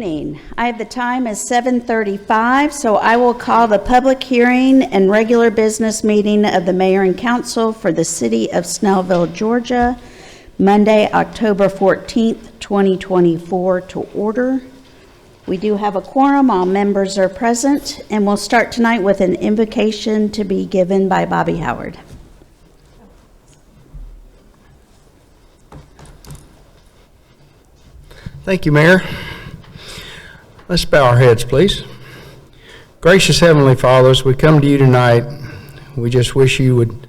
evening. I have the time as 7:35, so I will call the public hearing and regular business meeting of the Mayor and Council for the City of Snellville, Georgia, Monday, October 14th, 2024 to order. We do have a quorum. All members are present, and we'll start tonight with an invocation to be given by Bobby Howard. Thank you, Mayor. Let's bow our heads, please. Gracious Heavenly Father, as we come to you tonight, we just wish you would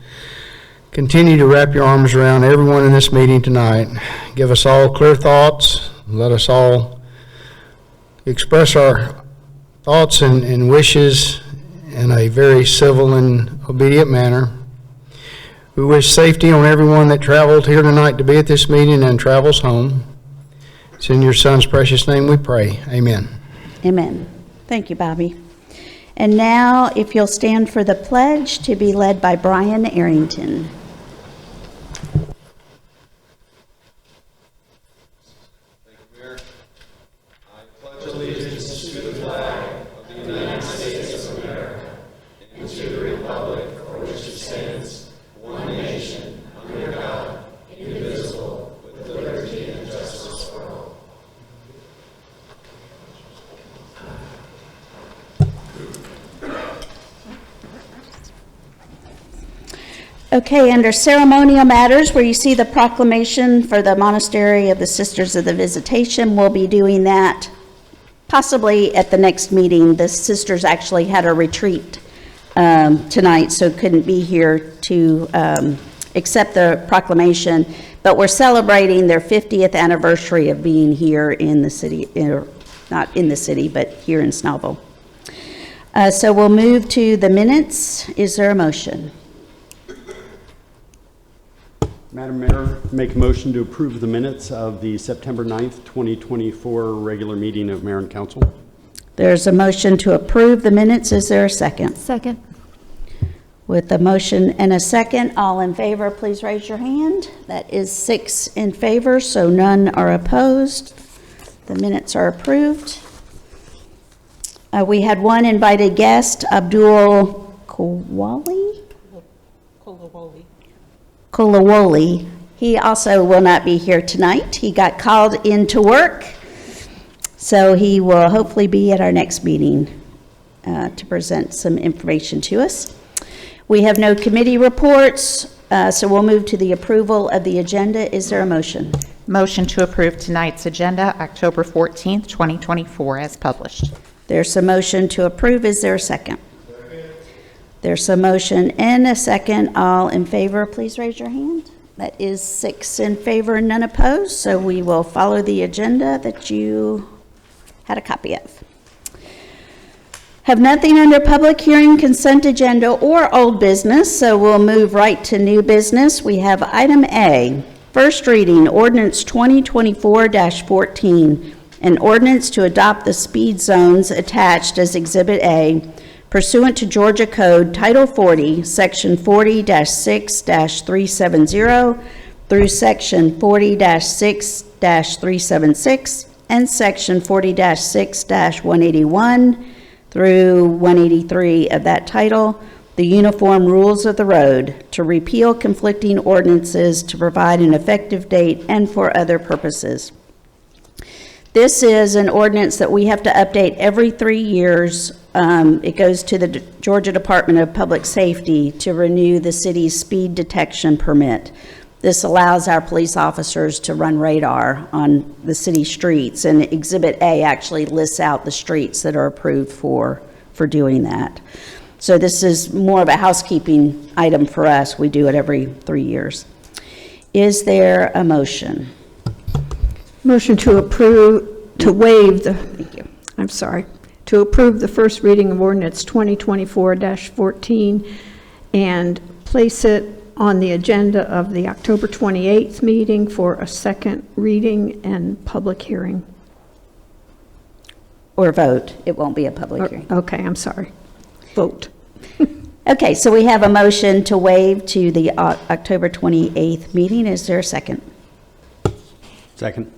continue to wrap your arms around everyone in this meeting tonight. Give us all clear thoughts. Let us all express our thoughts and wishes in a very civil and obedient manner. We wish safety on everyone that traveled here tonight to be at this meeting and travels home. It's in your Son's precious name we pray. Amen. Amen. Thank you, Bobby. And now, if you'll stand for the pledge to be led by Brian Arrington. Thank you, Mayor. I pledge allegiance to the flag of the United States of America and to the republic for which it stands, one nation, under God, indivisible, with liberty and justice for all. Okay, under ceremonial matters, where you see the proclamation for the Monastery of the Sisters of the Visitation, we'll be doing that possibly at the next meeting. The sisters actually had a retreat tonight, so couldn't be here to accept the proclamation, but we're celebrating their 50th anniversary of being here in the city, not in the city, but here in Snellville. So we'll move to the minutes. Is there a motion? Madam Mayor, make a motion to approve the minutes of the September 9th, 2024 regular meeting of Mayor and Council. There's a motion to approve the minutes. Is there a second? Second. With a motion and a second, all in favor, please raise your hand. That is 6 in favor, so none are opposed. The minutes are approved. We had one invited guest, Abdul Kolawoli. He also will not be here tonight. He got called into work, so he will hopefully be at our next meeting to present some information to us. We have no committee reports, so we'll move to the approval of the agenda. Is there a motion? Motion to approve tonight's agenda, October 14th, 2024, as published. There's a motion to approve. Is there a second? There's a motion and a second. All in favor, please raise your hand. That is 6 in favor and none opposed. So we will follow the agenda that you had a copy of. Have nothing under public hearing, consent agenda, or old business, so we'll move right to new business. We have item A, first reading, ordinance 2024-14, an ordinance to adopt the speed zones attached as Exhibit A, pursuant to Georgia Code Title 40, Section 40-6-370 through Section 40-6-376 and Section 40-6-181 through 183 of that title, the Uniform Rules of the Road, to repeal conflicting ordinances, to provide an effective date, and for other purposes. This is an ordinance that we have to update every 3 years. It goes to the Georgia Department of Public Safety to renew the city's speed detection permit. This allows our police officers to run radar on the city streets, and Exhibit A actually lists out the streets that are approved for doing that. So this is more of a housekeeping item for us. We do it every 3 years. Is there a motion? Motion to approve, to waive the, to approve the first reading of ordinance 2024-14 and place it on the agenda of the October 28th meeting for a second reading and public hearing. Or vote. It won't be a public hearing. Okay, I'm sorry. Vote. Okay, so we have a motion to waive to the October 28th meeting. Is there a second? Second.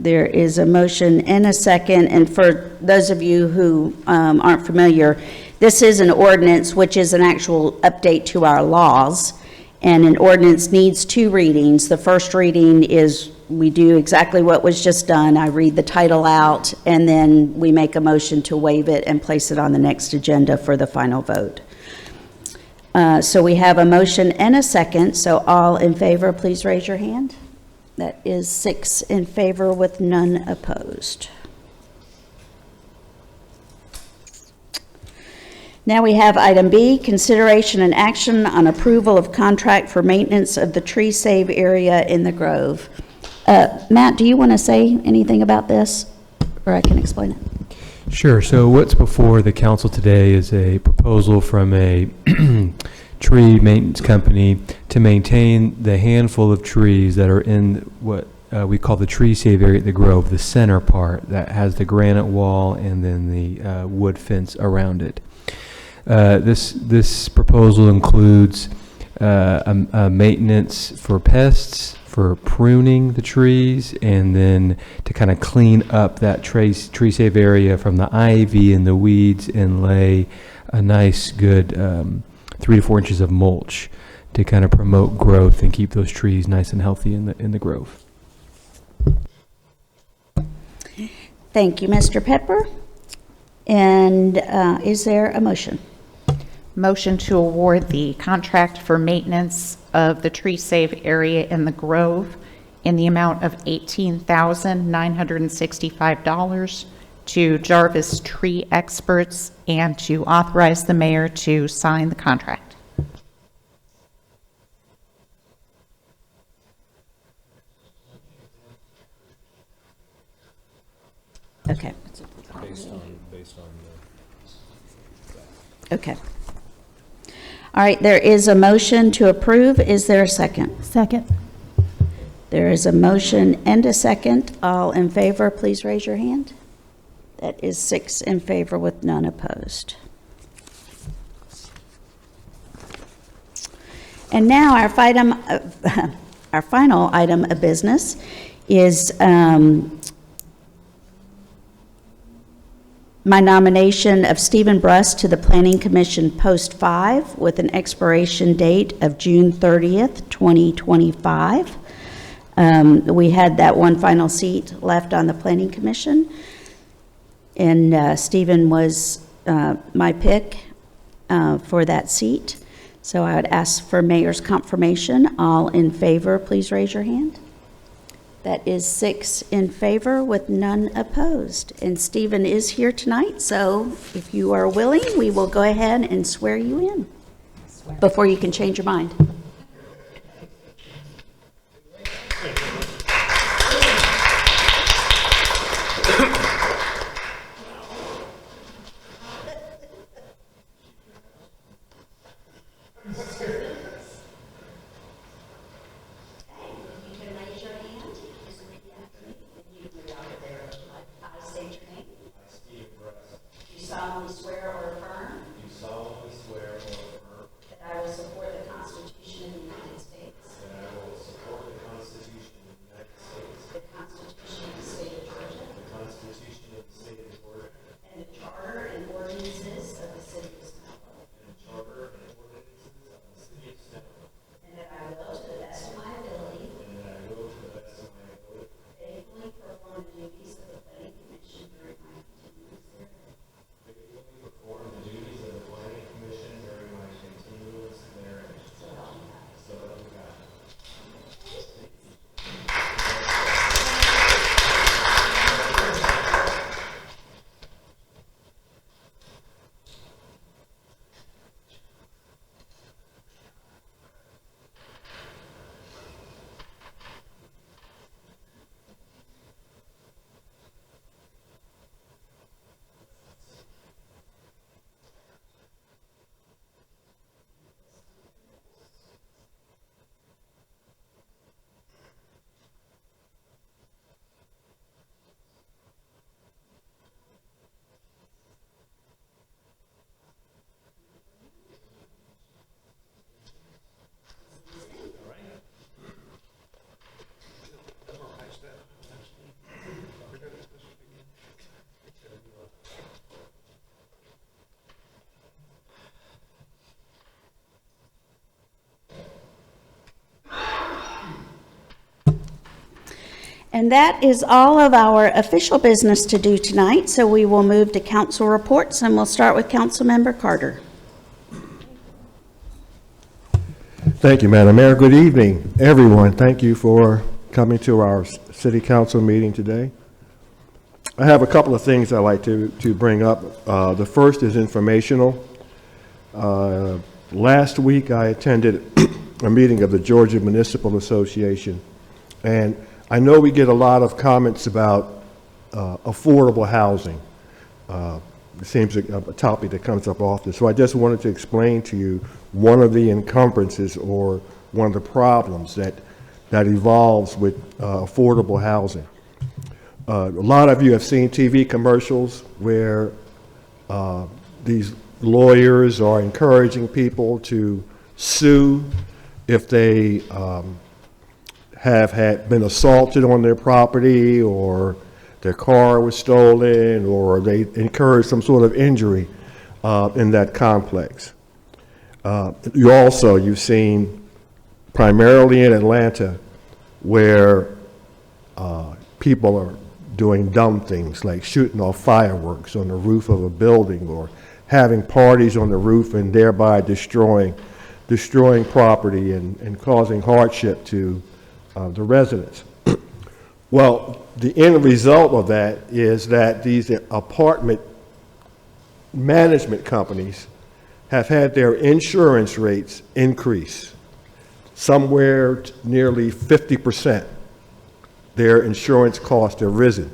There is a motion and a second, and for those of you who aren't familiar, this is an ordinance which is an actual update to our laws, and an ordinance needs two readings. The first reading is we do exactly what was just done. I read the title out, and then we make a motion to waive it and place it on the next agenda for the final vote. So we have a motion and a second, so all in favor, please raise your hand. That is 6 in favor with none opposed. Now we have item B, consideration and action on approval of contract for maintenance of the tree save area in the Grove. Matt, do you want to say anything about this, or I can explain it? Sure. So what's before the council today is a proposal from a tree maintenance company to maintain the handful of trees that are in what we call the tree save area at the Grove, the center part that has the granite wall and then the wood fence around it. This proposal includes a maintenance for pests, for pruning the trees, and then to kind of clean up that tree save area from the ivy and the weeds and lay a nice good 3 to 4 inches of mulch to kind of promote growth and keep those trees nice and healthy in the Grove. Thank you, Mr. Pepper. And is there a motion? Motion to award the contract for maintenance of the tree save area in the Grove in the amount of $18,965 to Jarvis Tree Experts and to authorize the mayor to sign the contract. Okay. Okay. All right, there is a motion to approve. Is there a second? Second. There is a motion and a second. All in favor, please raise your hand. That is 6 in favor with none opposed. And now our final item of business is my nomination of Stephen Bruss to the Planning Commission Post 5 with an expiration date of June 30th, 2025. We had that one final seat left on the Planning Commission, and Stephen was my pick for that seat. So I would ask for mayor's confirmation. All in favor, please raise your hand. That is 6 in favor with none opposed. And Stephen is here tonight, so if you are willing, we will go ahead and swear you in before you can change your mind. Solemnly swear or affirm that I will support the Constitution And that is all of our official business to do tonight, so we will move to council reports, and we'll start with Councilmember Carter. Thank you, Madam Mayor. Good evening, everyone. Thank you for coming to our city council meeting today. I have a couple of things I'd like to bring up. The first is informational. Last week, I attended a meeting of the Georgia Municipal Association, and I know we get a lot of comments about affordable housing. It seems a topic that comes up often. So I just wanted to explain to you one of the encumbrances or one of the problems that evolves with affordable housing. A lot of you have seen TV commercials where these lawyers are encouraging people to sue if they have been assaulted on their property, or their car was stolen, or they incurred some sort of injury in that complex. You've seen primarily in Atlanta where people are doing dumb things like shooting off fireworks on the roof of a building, or having parties on the roof and thereby destroying property and causing hardship to the residents. Well, the end result of that is that these apartment management companies have had their insurance rates increase somewhere nearly 50%. Their insurance costs have risen.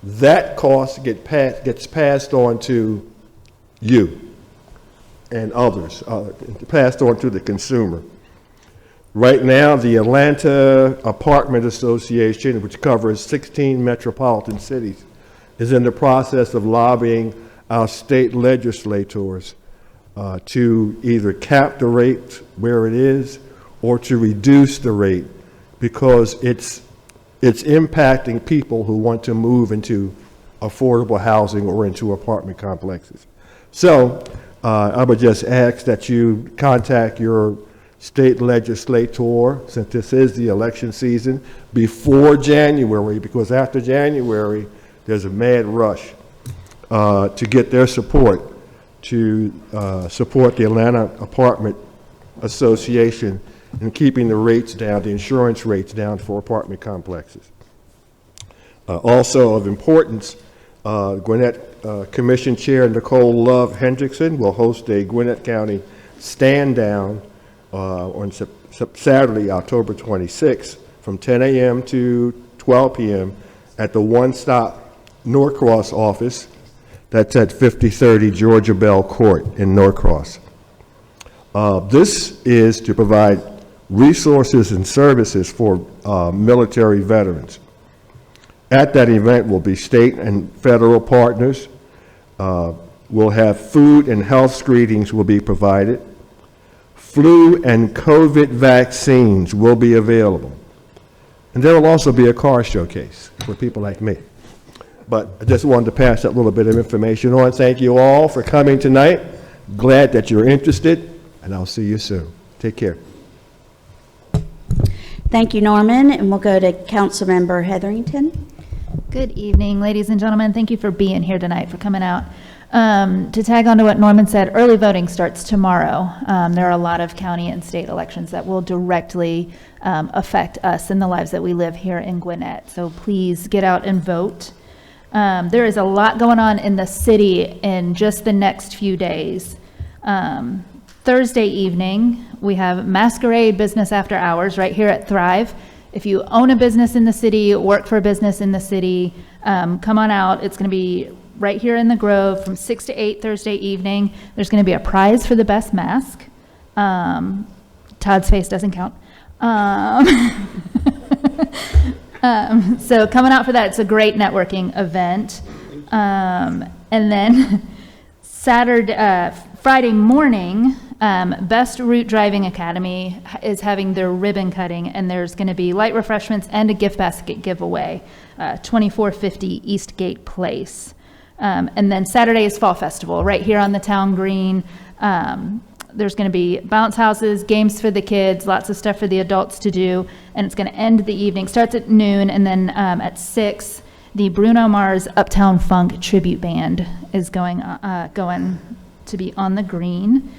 That cost gets passed on to you and others, passed on to the consumer. Right now, the Atlanta Apartment Association, which covers 16 metropolitan cities, is in the process of lobbying our state legislators to either cap the rate where it is or to reduce the rate, because it's impacting people who want to move into affordable housing or into apartment complexes. So I would just ask that you contact your state legislator, since this is the election season, before January, because after January, there's a mad rush to get their support to support the Atlanta Apartment Association in keeping the rates down, the insurance rates down for apartment complexes. Also of importance, Gwinnett Commission Chair Nicole Love Hendrickson will host a Gwinnett County stand down on Saturday, October 26th, from 10 a.m. to 12 p.m. at the One Stop Norcross office. That's at 5030 Georgia Bell Court in Norcross. This is to provide resources and services for military veterans. At that event will be state and federal partners. We'll have food and health screenings will be provided. Flu and COVID vaccines will be available. And there will also be a car showcase for people like me. But I just wanted to pass that little bit of information on. Thank you all for coming tonight. Glad that you're interested, and I'll see you soon. Take care. Thank you, Norman, and we'll go to Councilmember Hetherington. Good evening, ladies and gentlemen. Thank you for being here tonight, for coming out. To tag on to what Norman said, early voting starts tomorrow. There are a lot of county and state elections that will directly affect us and the lives that we live here in Gwinnett. So please get out and vote. There is a lot going on in the city in just the next few days. Thursday evening, we have Masquerade Business After Hours right here at Thrive. If you own a business in the city, work for a business in the city, come on out. It's going to be right here in the Grove from 6 to 8 Thursday evening. There's going to be a prize for the best mask. Todd's face doesn't count. So coming out for that, it's a great networking event. And then Friday morning, Best Route Driving Academy is having their ribbon cutting, and there's going to be light refreshments and a gift basket giveaway, 2450 Eastgate Place. And then Saturday is Fall Festival right here on the town green. There's going to be bounce houses, games for the kids, lots of stuff for the adults to do, and it's going to end the evening. Starts at noon, and then at 6, the Bruno Mars Uptown Funk tribute band is going to be on the green.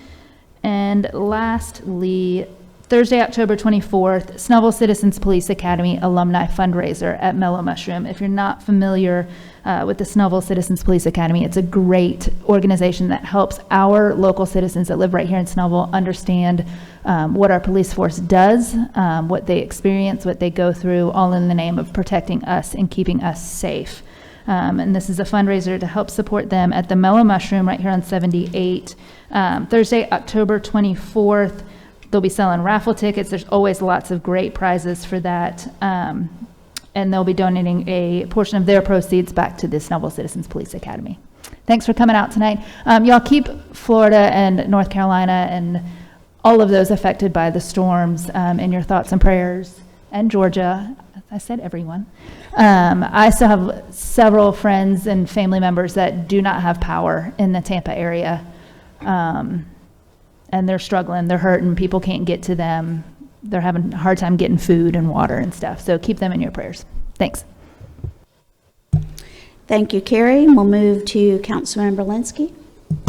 And lastly, Thursday, October 24th, Snellville Citizens Police Academy alumni fundraiser at Mellow Mushroom. If you're not familiar with the Snellville Citizens Police Academy, it's a great organization that helps our local citizens that live right here in Snellville understand what our police force does, what they experience, what they go through, all in the name of protecting us and keeping us safe. And this is a fundraiser to help support them at the Mellow Mushroom right here on 78. Thursday, October 24th, they'll be selling raffle tickets. There's always lots of great prizes for that. And they'll be donating a portion of their proceeds back to the Snellville Citizens Police Academy. Thanks for coming out tonight. Y'all keep Florida and North Carolina and all of those affected by the storms in your thoughts and prayers, and Georgia. I said everyone. I still have several friends and family members that do not have power in the Tampa area. And they're struggling, they're hurting, people can't get to them. They're having a hard time getting food and water and stuff. So keep them in your prayers. Thanks. Thank you, Carrie. We'll move to Councilmember Linsky.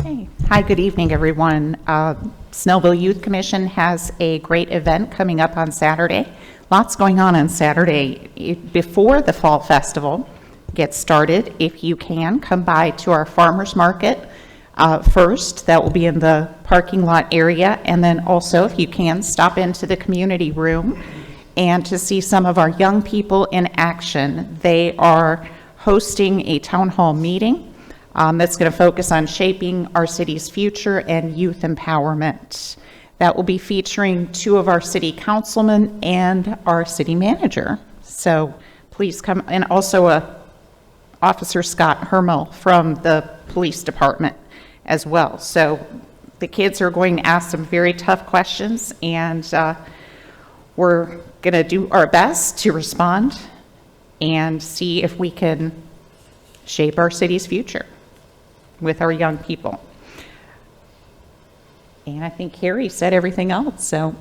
Hey. Hi, good evening, everyone. Snellville Youth Commission has a great event coming up on Saturday. Lots going on Saturday. Before the Fall Festival gets started, if you can, come by to our farmers market first. That will be in the parking lot area. And then also, if you can, stop into the community room and to see some of our young people in action. They are hosting a town hall meeting that's going to focus on shaping our city's future and youth empowerment. That will be featuring 2 of our city councilmen and our city manager. So please come, and also Officer Scott Hermel from the police department as well. So the kids are going to ask some very tough questions, and we're going to do our best to respond and see if we can shape our city's future with our young people. And I think Carrie said everything else, so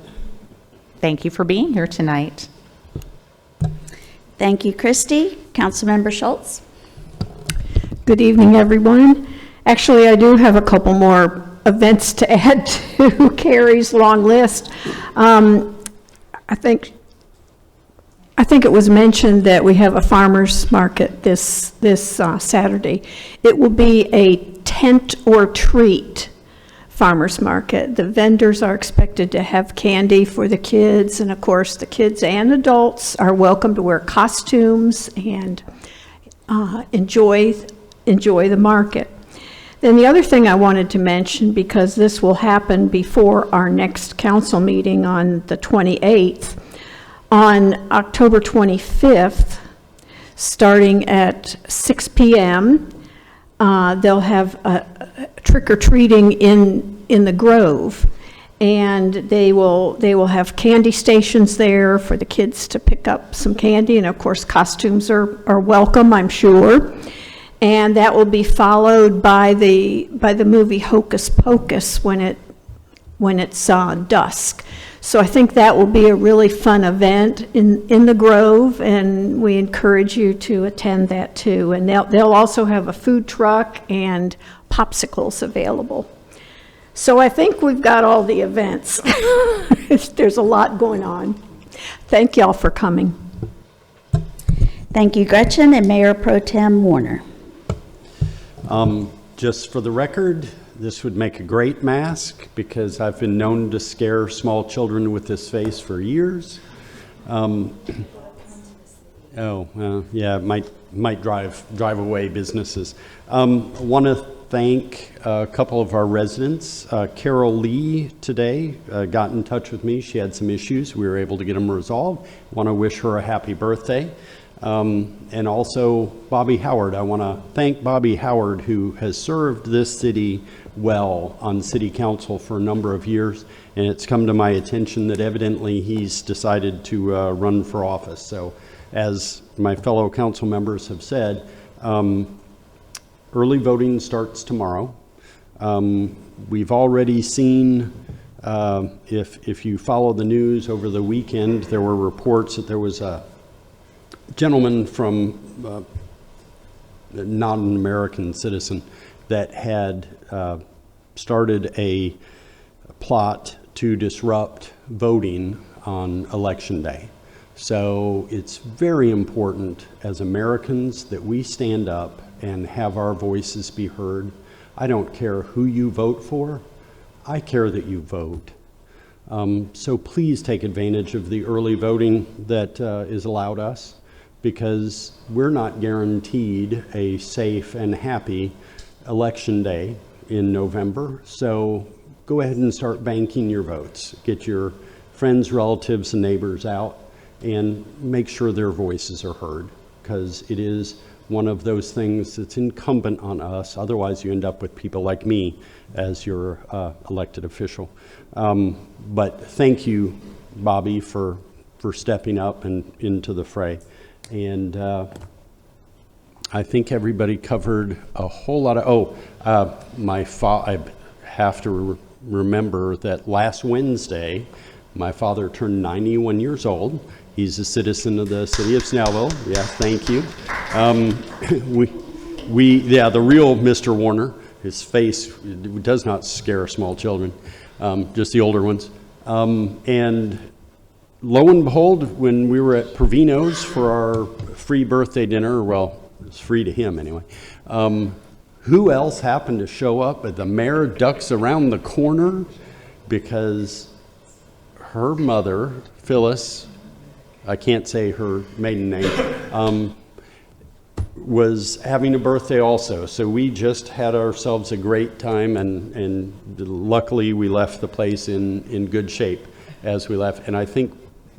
thank you for being here tonight. Thank you, Christy. Councilmember Schultz. Good evening, everyone. Actually, I do have a couple more events to add to Carrie's long list. I think it was mentioned that we have a farmer's market this Saturday. It will be a tent or treat farmer's market. The vendors are expected to have candy for the kids, and of course the kids and adults are welcome to wear costumes and enjoy the market. Then the other thing I wanted to mention, because this will happen before our next council meeting on the 28th, on October 25th, starting at 6 p.m., they'll have a trick-or-treating in the Grove, and they will have candy stations there for the kids to pick up some candy, and of course costumes are welcome, I'm sure. And that will be followed by the movie Hocus Pocus when it's dusk. So I think that will be a really fun event in the Grove, and we encourage you to attend that too. And they'll also have a food truck and popsicles available. So I think we've got all the events. There's a lot going on. Thank y'all for coming. Thank you, Gretchen, and Mayor Pro Tem Warner. Just for the record, this would make a great mask because I've been known to scare small children with this face for years. Yeah, it might drive away businesses. I want to thank a couple of our residents. Carol Lee today got in touch with me. She had some issues. We were able to get them resolved. I want to wish her a happy birthday. And also Bobby Howard. I want to thank Bobby Howard, who has served this city well on city council for a number of years, and it's come to my attention that evidently he's decided to run for office. So as my fellow council members have said, early voting starts tomorrow. We've already seen, if you follow the news over the weekend, there were reports that there was a gentleman from not an American citizen that had started a plot to disrupt voting on Election Day. So it's very important as Americans that we stand up and have our voices be heard. I don't care who you vote for. I care that you vote. So please take advantage of the early voting that is allowed us, because we're not guaranteed a safe and happy Election Day in November. So go ahead and start banking your votes. Get your friends, relatives, and neighbors out and make sure their voices are heard, because it is one of those things that's incumbent on us. Otherwise, you end up with people like me as your elected official. But thank you, Bobby, for stepping up and into the fray. And I think everybody covered a whole lot of, I have to remember that last Wednesday, my father turned 91 years old. He's a citizen of the city of Snellville. Yeah, thank you. The real Mr. Warner, his face does not scare small children, just the older ones. And lo and behold, when we were at Provino's for our free birthday dinner, well, it was free to him anyway, who else happened to show up? The mayor ducks around the corner because her mother, Phyllis, I can't say her maiden name, was having a birthday also. So we just had ourselves a great time, and luckily we left the place in good shape as we left. And I think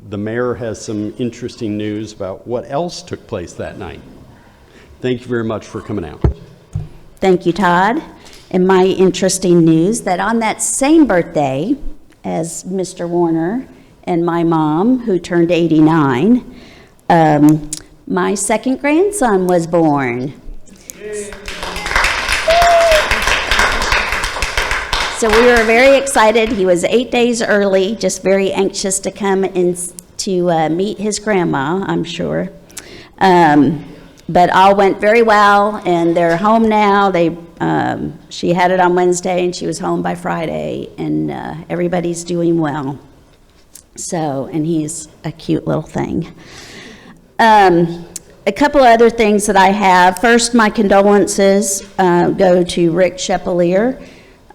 the mayor has some interesting news about what else took place that night. Thank you very much for coming out. Thank you, Todd. And my interesting news that on that same birthday as Mr. Warner and my mom, who turned 89, my second grandson was born. So we were very excited. He was 8 days early, just very anxious to come in to meet his grandma, I'm sure. But all went very well, and they're home now. She had it on Wednesday, and she was home by Friday, and everybody's doing well. So, and he's a cute little thing. A couple of other things that I have. First, my condolences go to Rick Chepelier.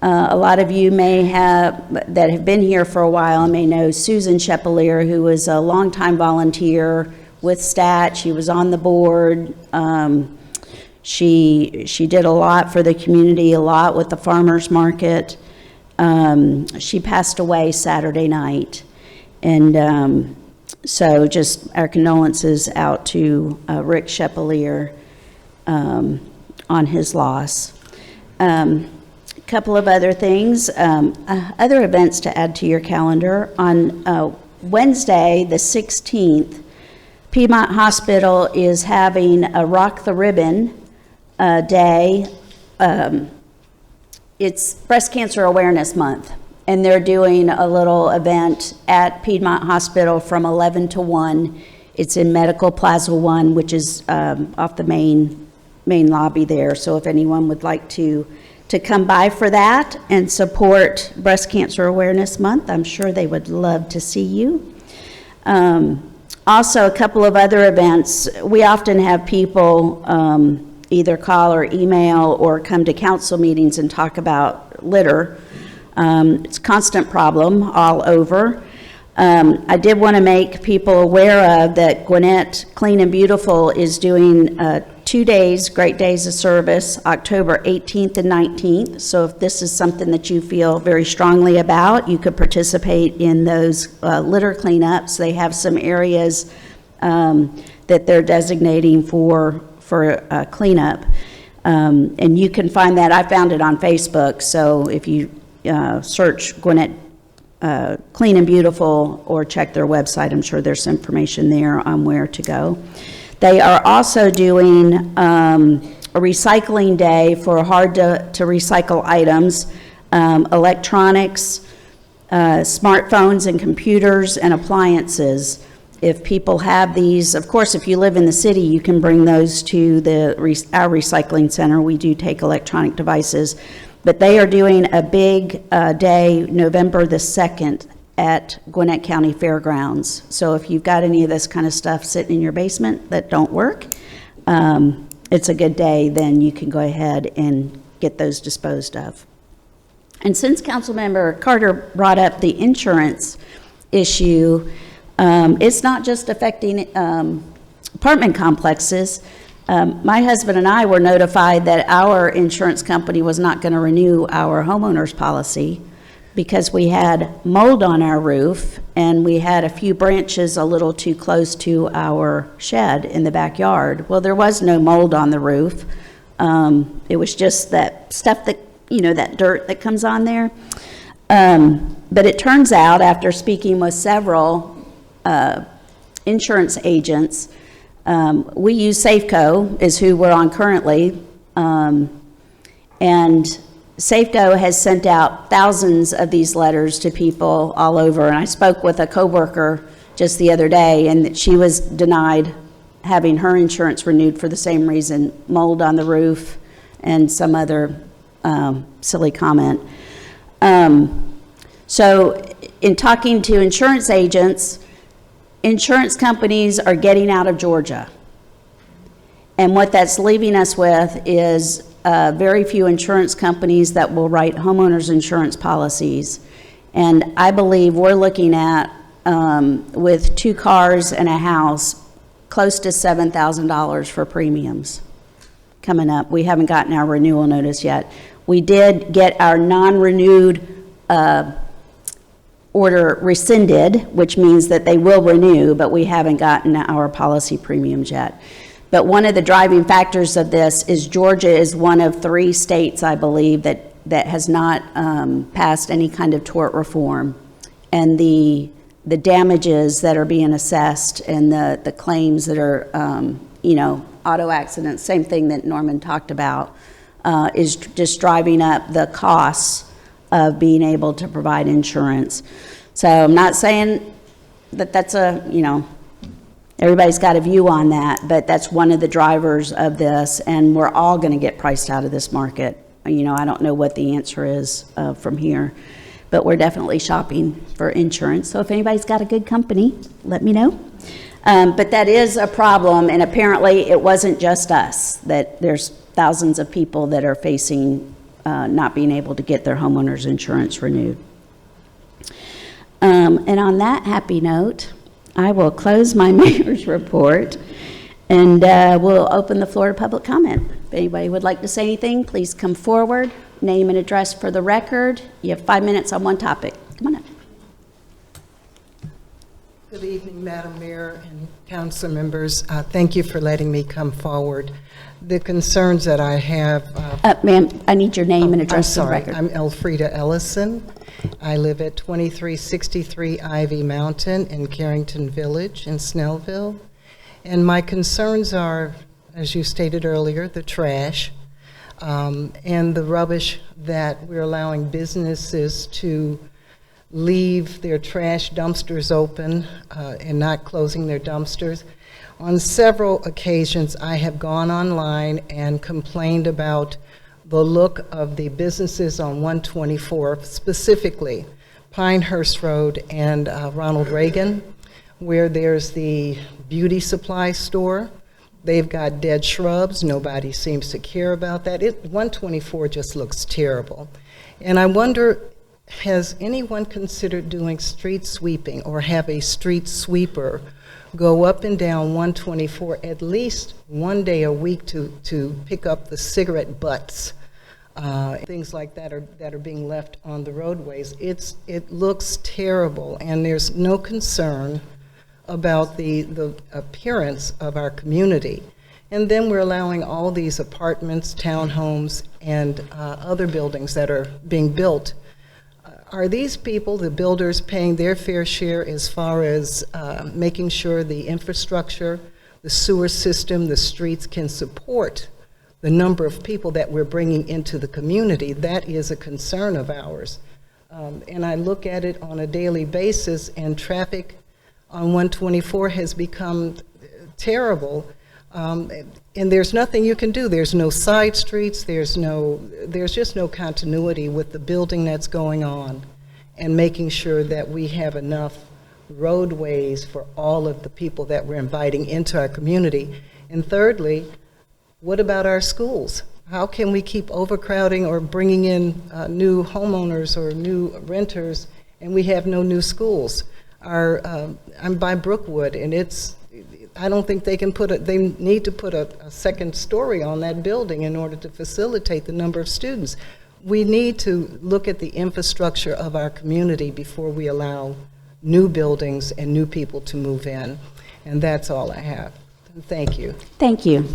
A lot of you that have been here for a while may know Susan Chepelier, who was a longtime volunteer with STAT. She was on the board. She did a lot for the community, a lot with the farmers market. She passed away Saturday night. And so just our condolences out to Rick Chepelier on his loss. A couple of other things, other events to add to your calendar. On Wednesday, the 16th, Piedmont Hospital is having a Rock the Ribbon Day. It's Breast Cancer Awareness Month, and they're doing a little event at Piedmont Hospital from 11 to 1. It's in Medical Plaza 1, which is off the main lobby there. So if anyone would like to come by for that and support Breast Cancer Awareness Month, I'm sure they would love to see you. Also, a couple of other events. We often have people either call or email or come to council meetings and talk about litter. It's a constant problem all over. I did want to make people aware of that Gwinnett Clean and Beautiful is doing 2 days, Great Days of Service, October 18th and 19th. So if this is something that you feel very strongly about, you could participate in those litter cleanups. They have some areas that they're designating for cleanup. And you can find that. I found it on Facebook. So if you search Gwinnett Clean and Beautiful or check their website, I'm sure there's information there on where to go. They are also doing a recycling day for hard-to recycle items, electronics, smartphones and computers and appliances. If people have these, of course, if you live in the city, you can bring those to our recycling center. We do take electronic devices. But they are doing a big day, November the 2nd, at Gwinnett County Fairgrounds. So if you've got any of this kind of stuff sitting in your basement that don't work, it's a good day, then you can go ahead and get those disposed of. And since Councilmember Carter brought up the insurance issue, it's not just affecting apartment complexes. My husband and I were notified that our insurance company was not going to renew our homeowners policy because we had mold on our roof and we had a few branches a little too close to our shed in the backyard. Well, there was no mold on the roof. It was just that stuff that, that dirt that comes on there. But it turns out, after speaking with several insurance agents, we use Safeco is who we're on currently, and Safeco has sent out thousands of these letters to people all over. And I spoke with a coworker just the other day, and she was denied having her insurance renewed for the same reason, mold on the roof and some other silly comment. So in talking to insurance agents, insurance companies are getting out of Georgia. And what that's leaving us with is very few insurance companies that will write homeowners insurance policies. And I believe we're looking at, with 2 cars and a house, close to $7,000 for premiums coming up. We haven't gotten our renewal notice yet. We did get our non-renewed order rescinded, which means that they will renew, but we haven't gotten our policy premiums yet. But one of the driving factors of this is Georgia is one of 3 states, I believe, that has not passed any kind of tort reform. And the damages that are being assessed and the claims that are, auto accidents, same thing that Norman talked about, is just driving up the costs of being able to provide insurance. So I'm not saying that that's everybody's got a view on that, but that's one of the drivers of this, and we're all going to get priced out of this market. I don't know what the answer is from here, but we're definitely shopping for insurance. So if anybody's got a good company, let me know. But that is a problem, and apparently it wasn't just us, that there's thousands of people that are facing not being able to get their homeowners insurance renewed. And on that happy note, I will close my mayor's report, and we'll open the floor to public comment. If anybody would like to say anything, please come forward, name and address for the record. You have 5 minutes on one topic. Come on up. Good evening, Madam Mayor and council members. Thank you for letting me come forward. The concerns that I have... Ma'am, I need your name and address for the record. I'm Elfrida Ellison. I live at 2363 Ivy Mountain in Carrington Village in Snellville. And my concerns are, as you stated earlier, the trash and the rubbish that we're allowing businesses to leave their trash dumpsters open and not closing their dumpsters. On several occasions, I have gone online and complained about the look of the businesses on 124, specifically Pinehurst Road and Ronald Reagan, where there's the beauty supply store. They've got dead shrubs. Nobody seems to care about that. 124 just looks terrible. And I wonder, has anyone considered doing street sweeping or have a street sweeper go up and down 124 at least one day a week to pick up the cigarette butts, things like that are being left on the roadways? It looks terrible, and there's no concern about the appearance of our community. And then we're allowing all these apartments, townhomes, and other buildings that are being built. Are these people, the builders, paying their fair share as far as making sure the infrastructure, the sewer system, the streets can support the number of people that we're bringing into the community. That is a concern of ours. And I look at it on a daily basis, and traffic on 124 has become terrible. And there's nothing you can do. There's no side streets. There's just no continuity with the building that's going on, and making sure that we have enough roadways for all of the people that we're inviting into our community. And thirdly, what about our schools? How can we keep overcrowding or bringing in new homeowners or new renters, and we have no new schools? I'm by Brookwood, and I don't think they need to put a second story on that building in order to facilitate the number of students. We need to look at the infrastructure of our community before we allow new buildings and new people to move in. And that's all I have. Thank you. Thank you.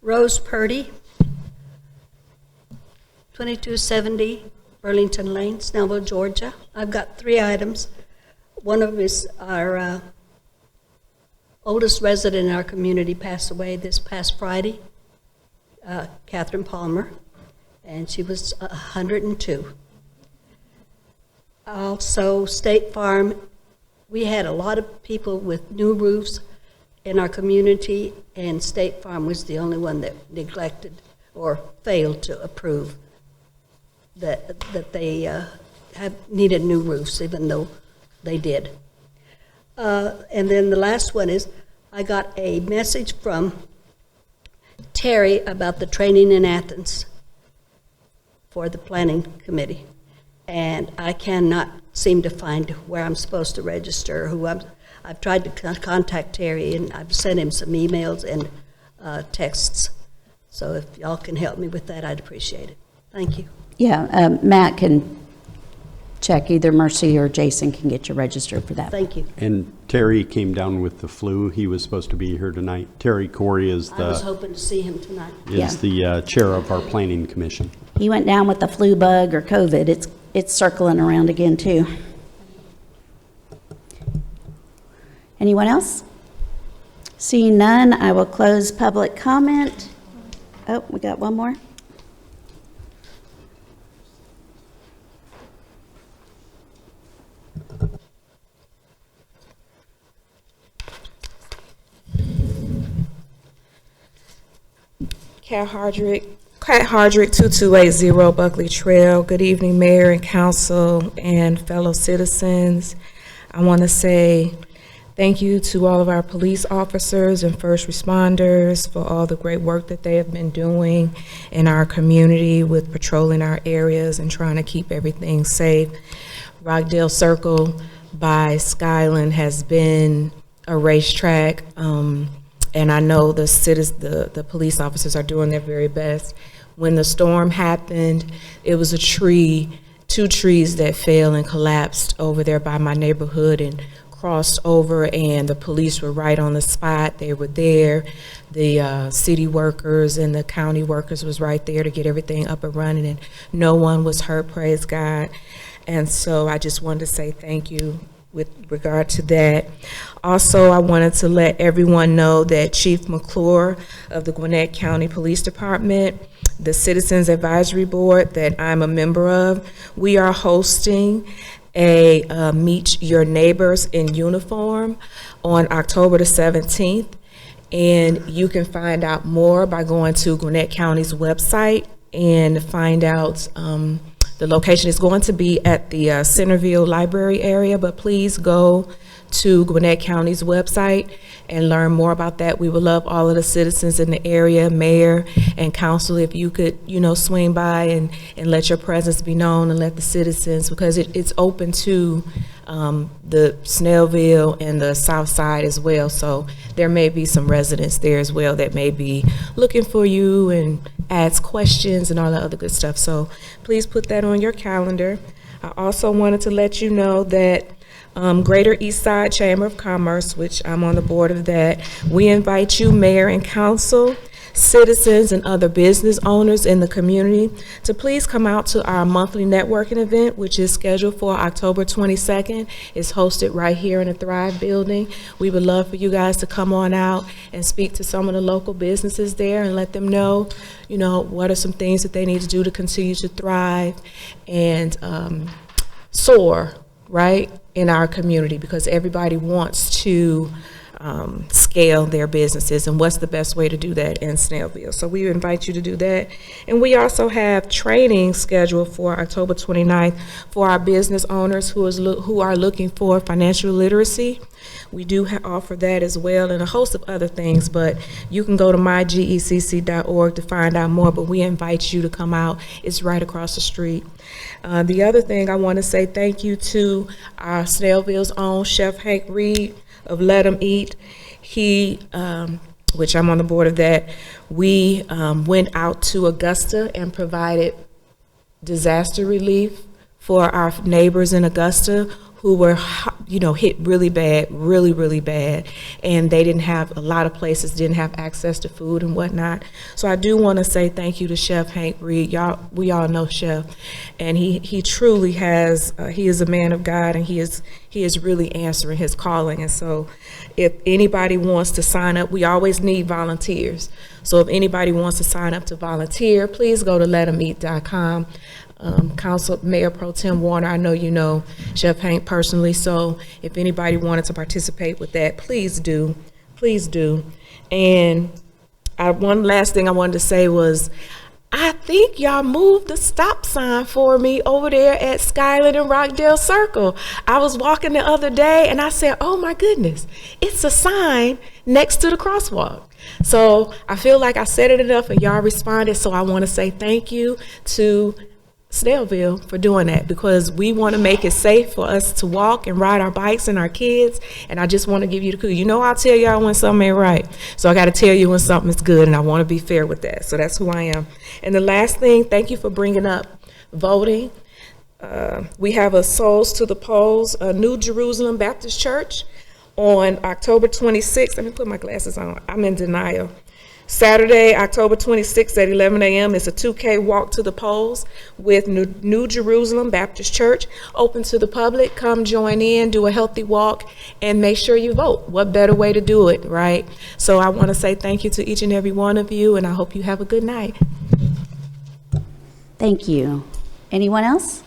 Rose Purdy, 2270 Burlington Lane, Snellville, Georgia. I've got 3 items. One of them is our oldest resident in our community passed away this past Friday, Catherine Palmer, and she was 102. Also, State Farm, we had a lot of people with new roofs in our community, and State Farm was the only one that neglected or failed to approve that they have needed new roofs, even though they did. And then the last one is, I got a message from Terry about the training in Athens for the planning committee, and I cannot seem to find where I'm supposed to register, I've tried to contact Terry, and I've sent him some emails and texts. So if y'all can help me with that, I'd appreciate it. Thank you. Yeah, Matt can check. Either Mercy or Jason can get you registered for that. Thank you. And Terry came down with the flu. He was supposed to be here tonight. Terry Corey is I was hoping to see him tonight. the chair of our planning commission. He went down with the flu bug or COVID. It's circling around again too. Anyone else? Seeing none, I will close public comment. Oh, we got one more. Cat Hardrick, 2280 Buckley Trail. Good evening, Mayor and Council and fellow citizens. I want to say thank you to all of our police officers and first responders for all the great work that they have been doing in our community with patrolling our areas and trying to keep everything safe. Rockdale Circle by Skyland has been a racetrack, and I know the police officers are doing their very best. When the storm happened, it was two trees that fell and collapsed over there by my neighborhood and crossed over, and the police were right on the spot. They were there. The city workers and the county workers was right there to get everything up and running, and no one was hurt, praise God. And so I just wanted to say thank you with regard to that. Also, I wanted to let everyone know that Chief McClure of the Gwinnett County Police Department, the Citizens Advisory Board that I'm a member of, we are hosting a Meet Your Neighbors in Uniform on October the 17th. And you can find out more by going to Gwinnett County's website and find out the location is going to be at the Snellville Library area, but please go to Gwinnett County's website and learn more about that. We would love all of the citizens in the area, mayor and council, if you could, swing by and let your presence be known and let the citizens, because it's open to the Snellville and the south side as well. So there may be some residents there as well that may be looking for you and ask questions and all that other good stuff. So please put that on your calendar. I also wanted to let you know that Greater East Side Chamber of Commerce, which I'm on the board of that, we invite you, mayor and council, citizens and other business owners in the community to please come out to our monthly networking event, which is scheduled for October 22nd. It's hosted right here in the Thrive building. We would love for you guys to come on out and speak to some of the local businesses there and let them know, what are some things that they need to do to continue to thrive and soar, right, in our community, because everybody wants to scale their businesses, and what's the best way to do that in Snellville. So we invite you to do that. And we also have training scheduled for October 29th for our business owners who are looking for financial literacy. We do offer that as well, and a host of other things, but you can go to mygecc.org to find out more, but we invite you to come out. It's right across the street. The other thing I want to say thank you to our Snellville's own Chef Hank Reed of Let 'em Eat. He, which I'm on the board of that, we went out to Augusta and provided disaster relief for our neighbors in Augusta who were, hit really bad, really bad, and they didn't have, a lot of places didn't have access to food and whatnot. So I do want to say thank you to Chef Hank Reed. We all know Chef, and he truly has, he is a man of God, and he is really answering his calling. And so if anybody wants to sign up, we always need volunteers. So if anybody wants to sign up to volunteer, please go to letemeat.com. Council Mayor Pro Tem Warner, I know you know Chef Hank personally, so if anybody wanted to participate with that, please do. Please do. And one last thing I wanted to say was, I think y'all moved the stop sign for me over there at Skyland and Rockdale Circle. I was walking the other day and I said, oh my goodness, it's a sign next to the crosswalk. So I feel like I said it enough and y'all responded, so I want to say thank you to Snellville for doing that, because we want to make it safe for us to walk and ride our bikes and our kids, and I just want to give you the coup. I'll tell y'all when something ain't right, so I got to tell you when something is good, and I want to be fair with that. So that's who I am. And the last thing, thank you for bringing up voting. We have a Souls to the Polls, a New Jerusalem Baptist Church on October 26th. Let me put my glasses on. I'm in denial. Saturday, October 26th at 11 a.m. is a 2K walk to the polls with New Jerusalem Baptist Church, open to the public. Come join in, do a healthy walk, and make sure you vote. What better way to do it, right? So I want to say thank you to each and every one of you, and I hope you have a good night. Thank you. Anyone else?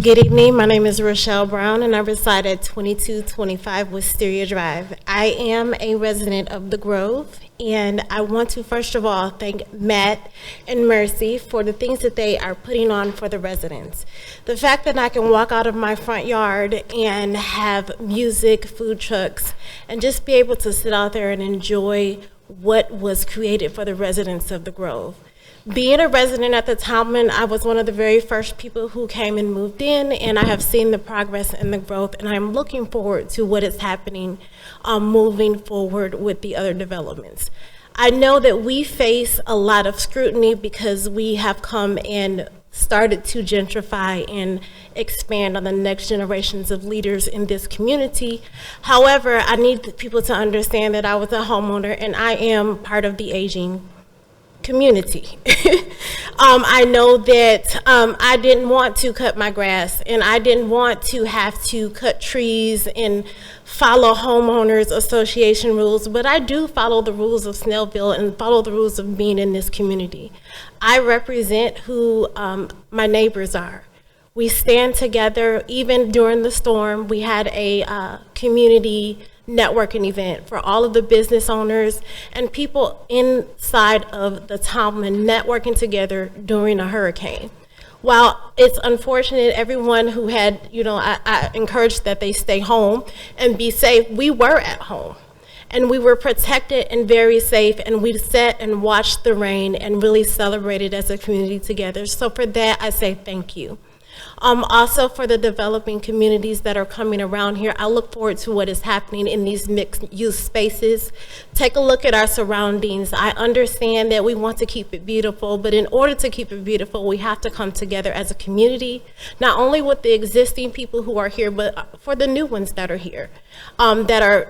Good evening, my name is Rochelle Brown and I reside at 2225 Wisteria Drive. I am a resident of the Grove, and I want to first of all thank Matt and Mercy for the things that they are putting on for the residents. The fact that I can walk out of my front yard and have music, food trucks, and just be able to sit out there and enjoy what was created for the residents of the Grove. Being a resident at the Talman, I was one of the very first people who came and moved in, and I have seen the progress and the growth, and I'm looking forward to what is happening moving forward with the other developments. I know that we face a lot of scrutiny because we have come and started to gentrify and expand on the next generations of leaders in this community. However, I need people to understand that I was a homeowner and I am part of the aging community. I know that I didn't want to cut my grass, and I didn't want to have to cut trees and follow homeowners association rules, but I do follow the rules of Snellville and follow the rules of being in this community. I represent who my neighbors are. We stand together. Even during the storm, we had a community networking event for all of the business owners and people inside of the Talman networking together during a hurricane. While it's unfortunate, everyone who had, I encouraged that they stay home and be safe. We were at home and we were protected and very safe, and we sat and watched the rain and really celebrated as a community together. So for that, I say thank you. Also for the developing communities that are coming around here, I look forward to what is happening in these mixed-use spaces. Take a look at our surroundings. I understand that we want to keep it beautiful, but in order to keep it beautiful, we have to come together as a community, not only with the existing people who are here, but for the new ones that are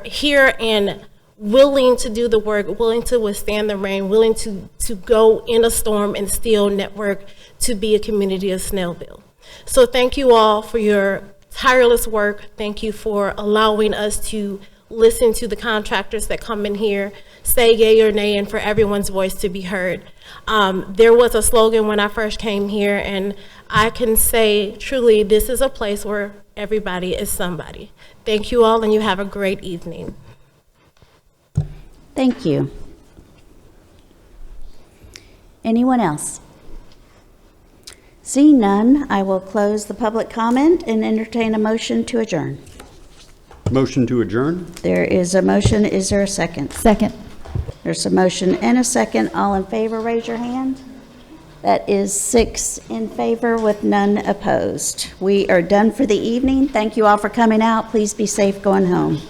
here and willing to do the work, willing to withstand the rain, willing to go in a storm and still network to be a community of Snellville. So thank you all for your tireless work. Thank you for allowing us to listen to the contractors that come in here, say yay or nay, and for everyone's voice to be heard. There was a slogan when I first came here, and I can say truly this is a place where everybody is somebody. Thank you all, and you have a great evening. Thank you. Anyone else? Seeing none, I will close the public comment and entertain a motion to adjourn. Motion to adjourn? There is a motion. Is there a second? Second. There's a motion and a second. All in favor, raise your hand. That is 6 in favor with none opposed. We are done for the evening. Thank you all for coming out. Please be safe going home.